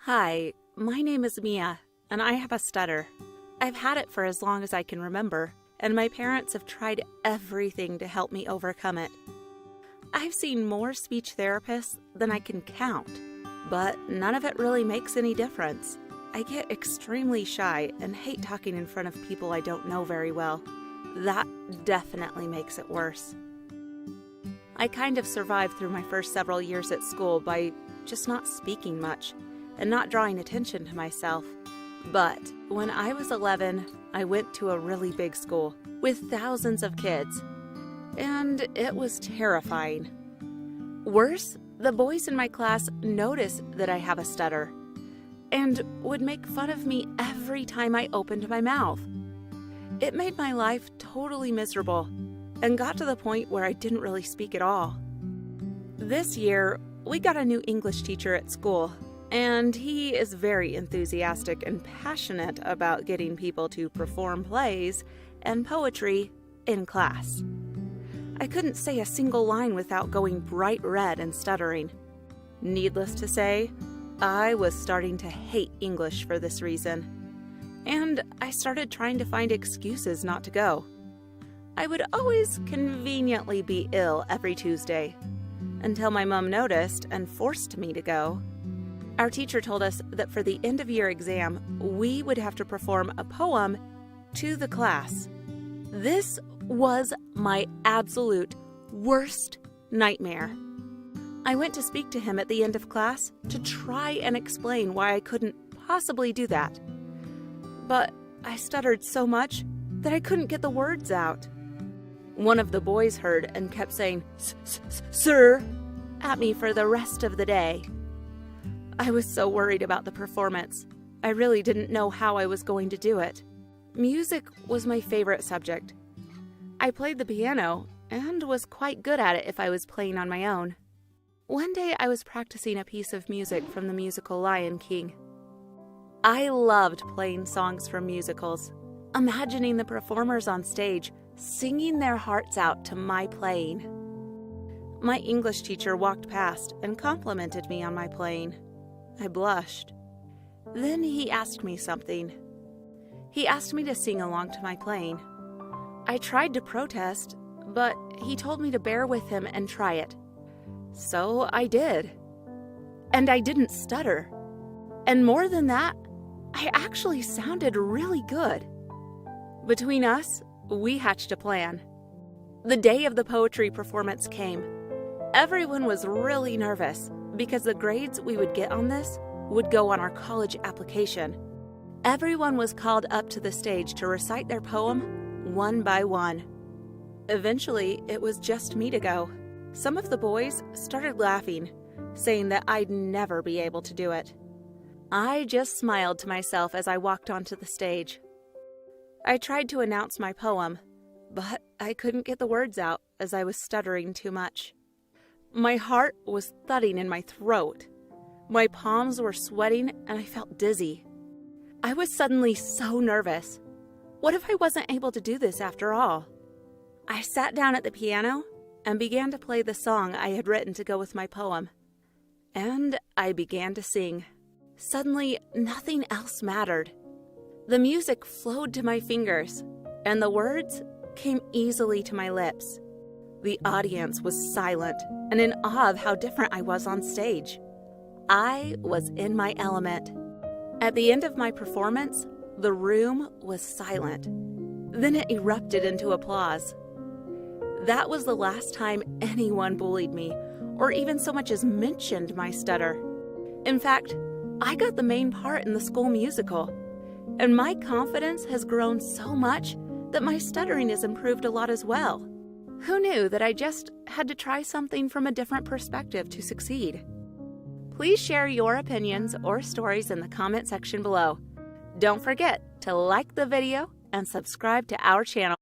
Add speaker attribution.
Speaker 1: Hi, my name is Mia, and I have a stutter. I've had it for as long as I can remember, and my parents have tried everything to help me overcome it. I've seen more speech therapists than I can count, but none of it really makes any difference. I get extremely shy and hate talking in front of people I don't know very well. That definitely makes it worse. I kind of survived through my first several years at school by just not speaking much and not drawing attention to myself. But when I was 11, I went to a really big school with thousands of kids, and it was terrifying. Worse, the boys in my class noticed that I have a stutter and would make fun of me every time I opened my mouth. It made my life totally miserable and got to the point where I didn't really speak at all. This year, we got a new English teacher at school, and he is very enthusiastic and passionate about getting people to perform plays and poetry in class. I couldn't say a single line without going bright red and stuttering. Needless to say, I was starting to hate English for this reason, and I started trying to find excuses not to go. I would always conveniently be ill every Tuesday, until my mom noticed and forced me to go. Our teacher told us that for the end-of-year exam, we would have to perform a poem to the class. This was my absolute worst nightmare. I went to speak to him at the end of class to try and explain why I couldn't possibly do that. But I stuttered so much that I couldn't get the words out. One of the boys heard and kept saying, "Sir," at me for the rest of the day. I was so worried about the performance. I really didn't know how I was going to do it. Music was my favorite subject. I played the piano and was quite good at it if I was playing on my own. One day I was practicing a piece of music from the musical Lion King. I loved playing songs from musicals, imagining the performers on stage singing their hearts out to my playing. My English teacher walked past and complimented me on my playing. I blushed. Then he asked me something. He asked me to sing along to my playing. I tried to protest, but he told me to bear with him and try it. So I did. And I didn't stutter. And more than that, I actually sounded really good. Between us, we hatched a plan. The day of the poetry performance came. Everyone was really nervous because the grades we would get on this would go on our college application. Everyone was called up to the stage to recite their poem one by one. Eventually, it was just me to go. Some of the boys started laughing, saying that I'd never be able to do it. I just smiled to myself as I walked onto the stage. I tried to announce my poem, but I couldn't get the words out as I was stuttering too much. My heart was thudding in my throat. My palms were sweating and I felt dizzy. I was suddenly so nervous. What if I wasn't able to do this after all? I sat down at the piano and began to play the song I had written to go with my poem. And I began to sing. Suddenly, nothing else mattered. The music flowed to my fingers, and the words came easily to my lips. The audience was silent and in awe of how different I was on stage. I was in my element. At the end of my performance, the room was silent. Then it erupted into applause. That was the last time anyone bullied me or even so much as mentioned my stutter. In fact, I got the main part in the school musical, and my confidence has grown so much that my stuttering has improved a lot as well. Who knew that I just had to try something from a different perspective to succeed? Please share your opinions or stories in the comment section below. Don't forget to like the video and subscribe to our channel.